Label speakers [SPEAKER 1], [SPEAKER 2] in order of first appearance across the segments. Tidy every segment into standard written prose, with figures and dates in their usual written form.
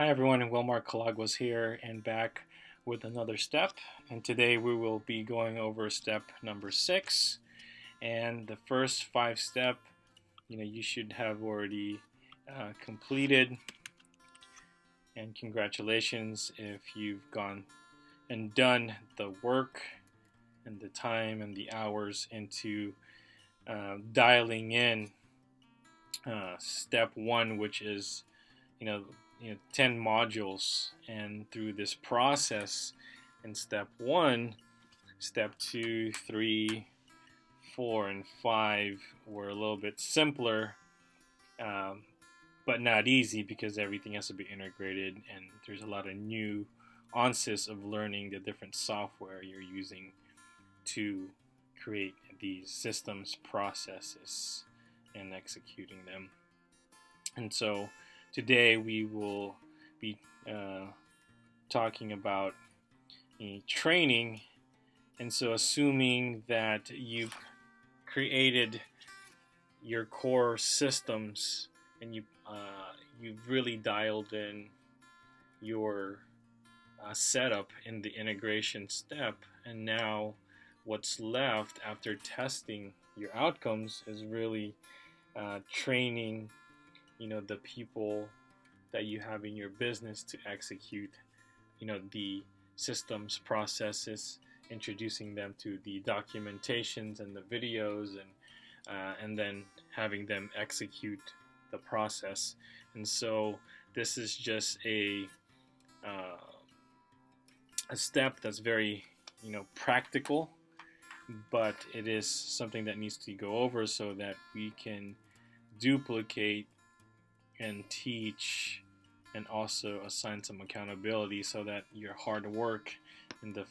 [SPEAKER 1] Hi everyone, Wilmar Calaguas here and back with another step. And today we will be going over step number 6. And the first 5 step, you should have already completed. And congratulations if you've gone and done the work and the time and the hours into dialing in step 1, which is you know 10 modules. And through this process in step 1, step 2, 3, 4, and 5 were a little bit simpler, um, but not easy because everything has to be integrated and there's a lot of nuances of learning the different software you're using to create these systems, processes, and executing them. And so today we will be talking about training. And so assuming that you've created your core systems and you've really dialed in your setup in the integration step, and now what's left after testing your outcomes is really training the people that you have in your business to execute the systems, processes, introducing them to the documentations and the videos, and then having them execute the process. And so this is just a step that's very practical, but it is something that needs to go over so that we can duplicate and teach and also assign some accountability so that your hard work in the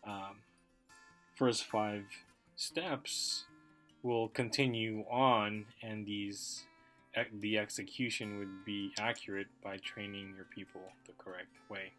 [SPEAKER 1] um, first five steps will continue on, and the execution would be accurate by training your people the correct way.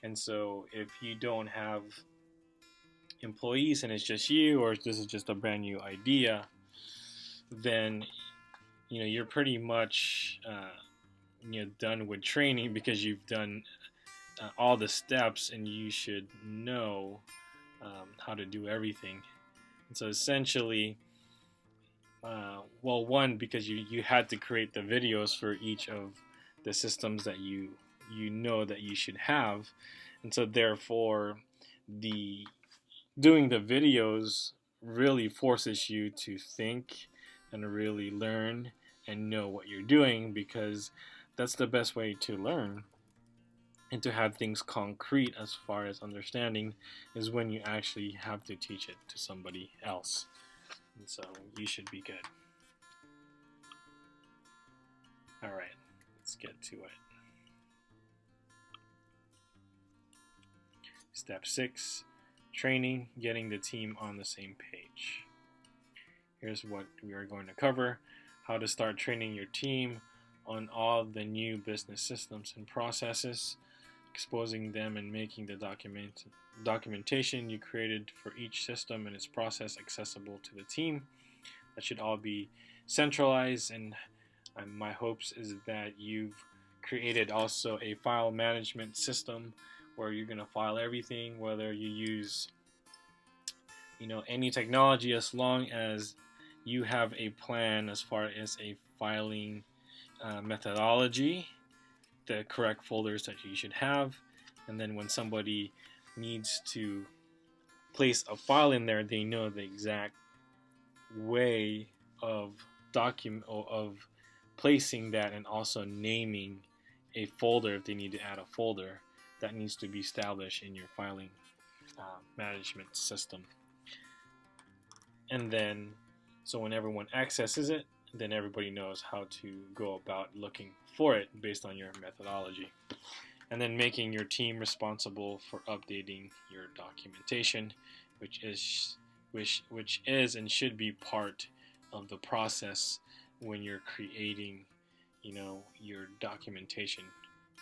[SPEAKER 1] And so if you don't have employees and it's just you, or this is just a brand new idea, then you're pretty much done with training because you've done all the steps and you should know how to do everything. And so essentially, one, because you had to create the videos for each of the systems that you know that you should have, and so therefore the doing the videos really forces you to think and really learn and know what you're doing, because that's the best way to learn and to have things concrete as far as understanding is when you actually have to teach it to somebody else. And so you should be good. All right, let's get to it. Step 6, training, getting the team on the same page. Here's what we are going to cover: how to start training your team on all the new business systems and processes, exposing them and making the documentation you created for each system and its process accessible to the team. That should all be centralized, and my hopes is that you've created also a file management system where you're going to file everything, whether you use any technology, as long as you have a plan as far as a filing methodology, the correct folders that you should have, and then when somebody needs to place a file in there, they know the exact way of placing that, and also naming a folder if they need to add a folder that needs to be established in your filing management system. And then so when everyone accesses it, then everybody knows how to go about looking for it based on your methodology. And then making your team responsible for updating your documentation, which is and should be part of the process when you're creating your documentation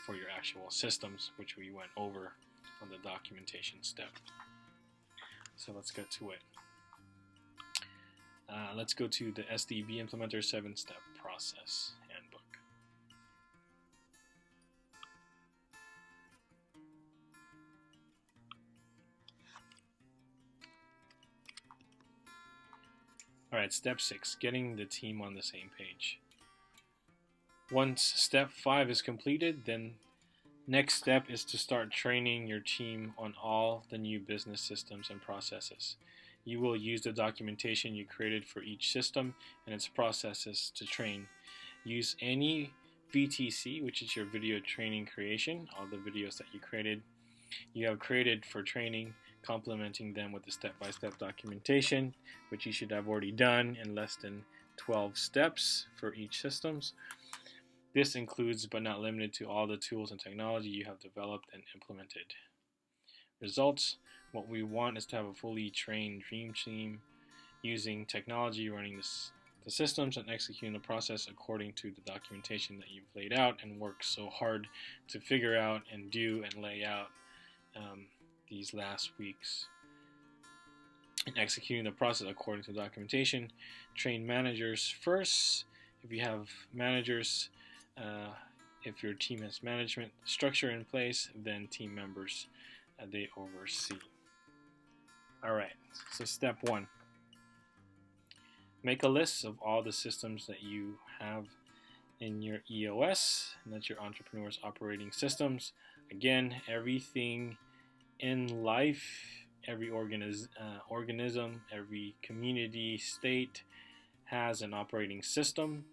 [SPEAKER 1] for your actual systems, which we went over on the documentation step. So let's get to it. Let's go to the SDB Implementer 7-Step Process Handbook. All right, step 6, getting the team on the same page. Once step 5 is completed, then next step is to start training your team on all the new business systems and processes. You will use the documentation you created for each system and its processes to train. Use any VTC, which is your video training creation, all the videos that you have created for training, complementing them with the step-by-step documentation, which you should have already done in less than 12 steps for each systems. This includes but not limited to all the tools and technology you have developed and implemented. Results: what we want is to have a fully trained dream team using technology, running the systems and executing the process according to the documentation that you've laid out and worked so hard to figure out and do and lay out these last weeks. In executing the process according to the documentation, train managers first. If you have managers, if your team has management structure in place, then team members they oversee. All right, so step 1. Make a list of all the systems that you have in your EOS, and that's your entrepreneur's operating systems. Again, everything in life, every organism, every community, state has an operating system.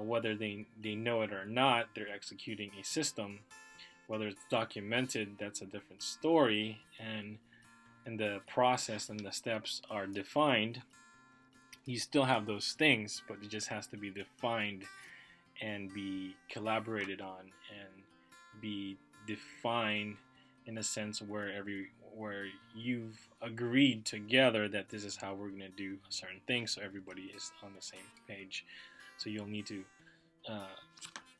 [SPEAKER 1] Whether they know it or not, they're executing a system. Whether it's documented, that's a different story, and the process and the steps are defined. You still have those things, but it just has to be defined and be collaborated on and be defined in a sense where you've agreed together that this is how we're going to do a certain thing, so everybody is on the same page. So you'll need to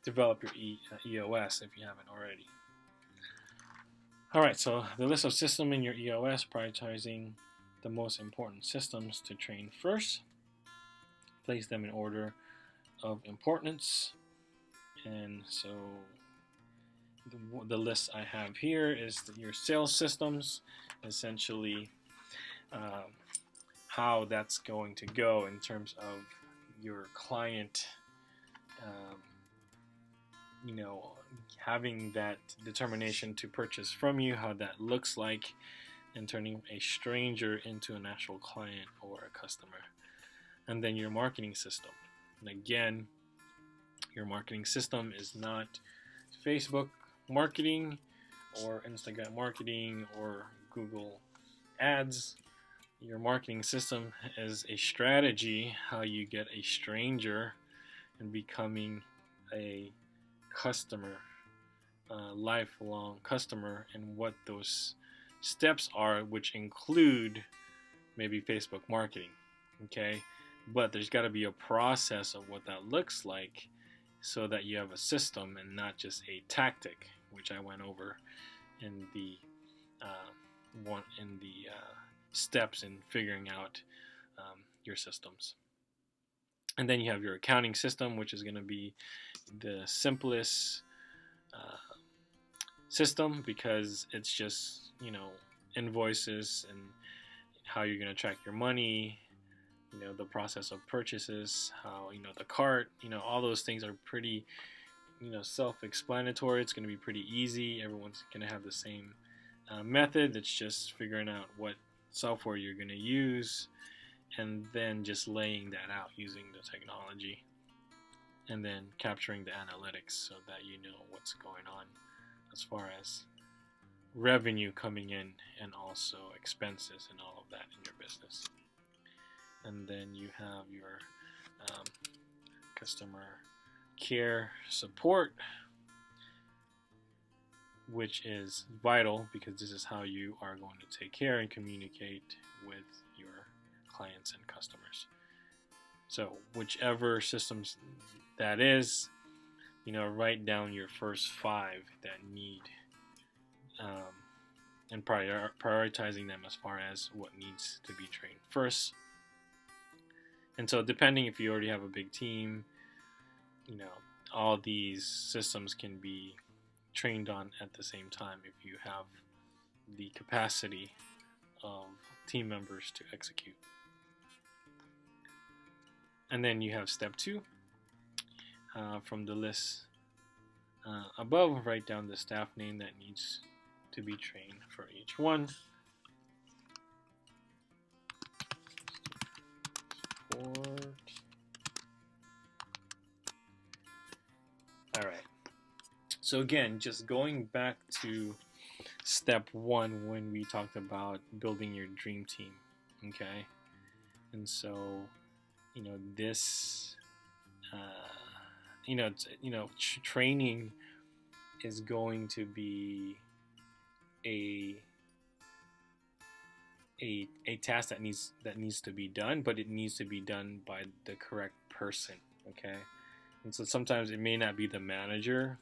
[SPEAKER 1] develop your EOS if you haven't already. All right, so the list of systems in your EOS, prioritizing the most important systems to train first. Place them in order of importance. And so the list I have here is your sales systems, essentially how that's going to go in terms of your client, having that determination to purchase from you, how that looks like, and turning a stranger into an actual client or a customer. And then your marketing system. And again, your marketing system is not Facebook marketing or Instagram marketing or Google ads. Your marketing system is a strategy, how you get a stranger and becoming a customer, lifelong customer, and what those steps are, which include maybe Facebook marketing. Okay, but there's got to be a process of what that looks like so that you have a system and not just a tactic, which I went over in the steps in figuring out your systems. And then you have your accounting system, which is going to be the simplest system because it's just invoices and how you're going to track your money, the process of purchases, how the cart, all those things are pretty self-explanatory. It's going to be pretty easy. Everyone's going to have the same method. It's just figuring out what software you're going to use and then just laying that out using the technology and then capturing the analytics so that you know what's going on as far as revenue coming in and also expenses and all of that in your business. And then you have your customer care support, which is vital because this is how you are going to take care and communicate with your clients and customers. So whichever systems that is, write down your first 5 that need and prioritizing them as far as what needs to be trained first. And so depending if you already have a big team, all these systems can be trained on at the same time if you have the capacity of team members to execute. And then you have step 2. From the list above, write down the staff name that needs to be trained for each one. Support. All right. So again, just going back to step 1 when we talked about building your dream team, okay? And so, this, training is going to be a task that needs to be done, but it needs to be done by the correct person, okay? And so sometimes it may not be the manager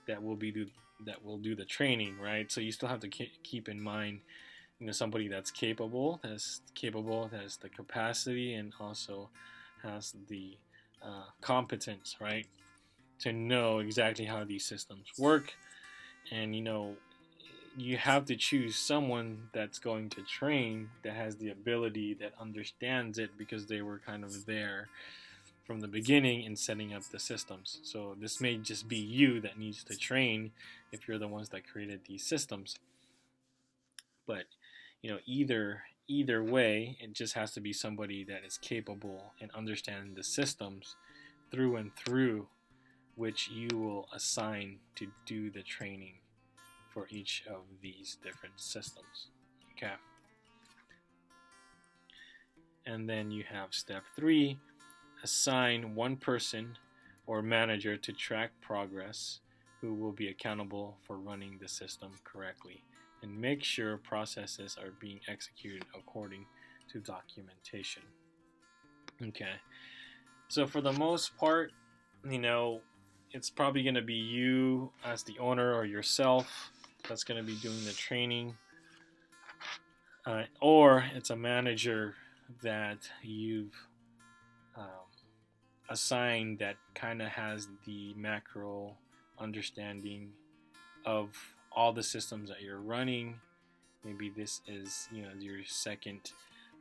[SPEAKER 1] that will do the training, right? So you still have to keep in mind, somebody that's capable, has the capacity, and also has the competence, right, to know exactly how these systems work. And you have to choose someone that's going to train, that has the ability, that understands it, because they were kind of there from the beginning in setting up the systems. So this may just be you that needs to train if you're the ones that created these systems. But either way, it just has to be somebody that is capable and understands the systems through and through, which you will assign to do the training for each of these different systems. Okay. And then you have step 3, assign one person or manager to track progress, who will be accountable for running the system correctly, and make sure processes are being executed according to documentation. Okay. So for the most part, it's probably going to be you as the owner or yourself that's going to be doing the training. Or it's a manager that you've assigned that kind of has the macro understanding of all the systems that you're running. Maybe this is your second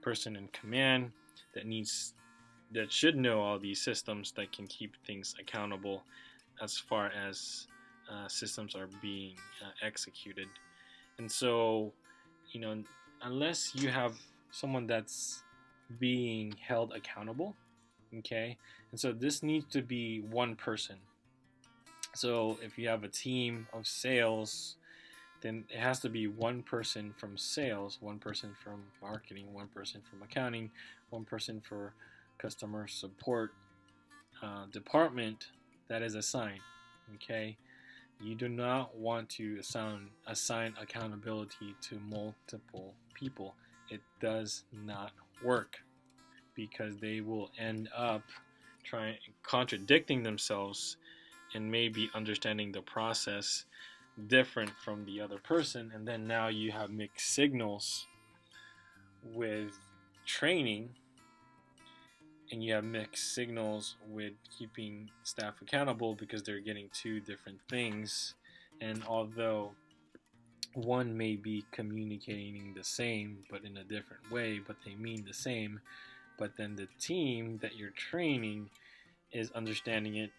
[SPEAKER 1] person in command that should know all these systems, that can keep things accountable as far as systems are being executed. And so unless you have someone that's being held accountable, okay, and so this needs to be one person. So if you have a team of sales, then it has to be one person from sales, one person from marketing, one person from accounting, one person for customer support department that is assigned. Okay, you do not want to assign accountability to multiple people. It does not work, because they will end up contradicting themselves and maybe understanding the process different from the other person, and then now you have mixed signals with training, and you have mixed signals with keeping staff accountable, because they're getting two different things. And although one may be communicating the same but in a different way, but they mean the same, but then the team that you're training is understanding it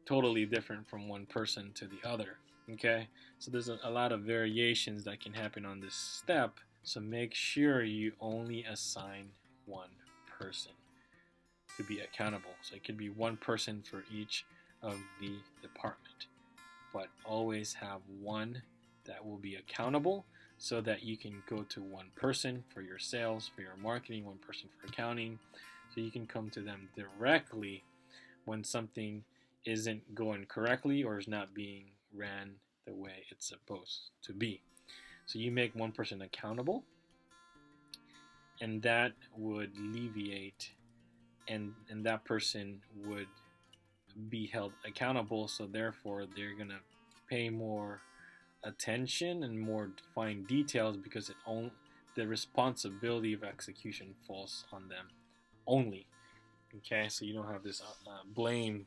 [SPEAKER 1] totally different from one person to the other. Okay, so there's a lot of variations that can happen on this step, so make sure you only assign one person to be accountable. So it could be one person for each of the department, but always have one that will be accountable, so that you can go to one person for your sales, for your marketing, one person for accounting, so you can come to them directly when something isn't going correctly or is not being ran the way it's supposed to be. So you make one person accountable, and that would alleviate, and that person would be held accountable, so therefore they're going to pay more attention and more fine details, because the responsibility of execution falls on them only. Okay, so you don't have this blame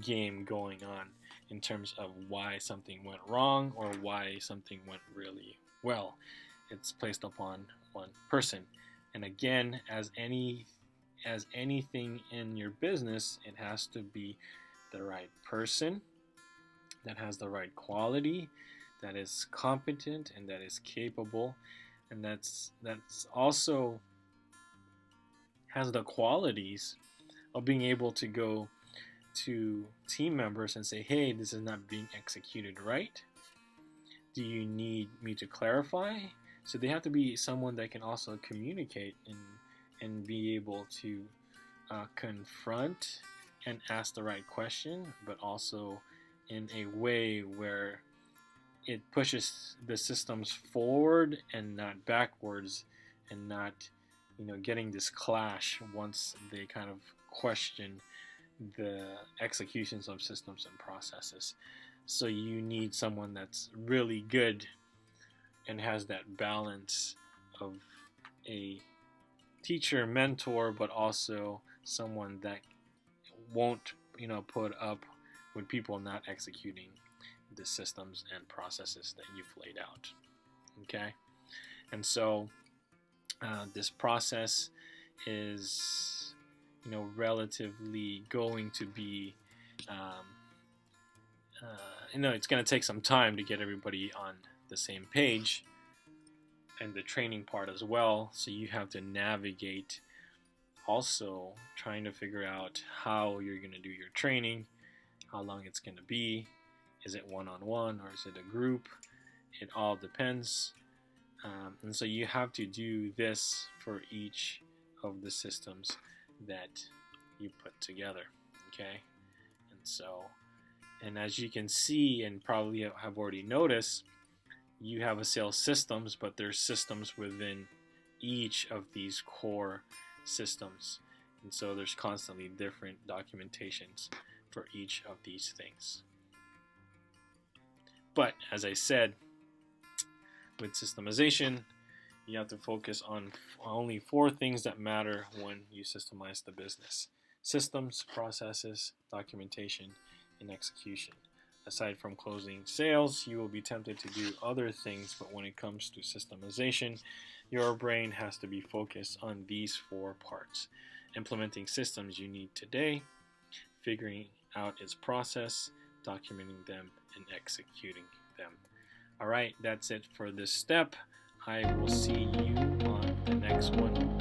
[SPEAKER 1] game going on in terms of why something went wrong or why something went really well. It's placed upon one person. And again, as as anything in your business, it has to be the right person that has the right quality, that is competent and that is capable, and that's also has the qualities of being able to go to team members and say, hey, this is not being executed right. Do you need me to clarify? So they have to be someone that can also communicate and be able to confront and ask the right question, but also in a way where it pushes the systems forward and not backwards, and not, getting this clash once they kind of question the executions of systems and processes. So you need someone that's really good and has that balance of a teacher, mentor, but also someone that won't, put up with people not executing the systems and processes that you've laid out. Okay? And so this process is, relatively going to be, it's going to take some time to get everybody on the same page, and the training part as well. So you have to navigate also trying to figure out how you're going to do your training, how long it's going to be. Is it one-on-one or is it a group? It all depends. And so you have to do this for each of the systems that you put together. Okay? And as you can see, and probably have already noticed, you have a sales systems, but there's systems within each of these core systems. And so there's constantly different documentations for each of these things. But as I said, with systemization, you have to focus on only 4 things that matter when you systemize the business: systems, processes, documentation, and execution. Aside from closing sales, you will be tempted to do other things, but when it comes to systemization, your brain has to be focused on these 4 parts: implementing systems you need today, figuring out its process, documenting them, and executing them. All right, that's it for this step. I will see you on the next one.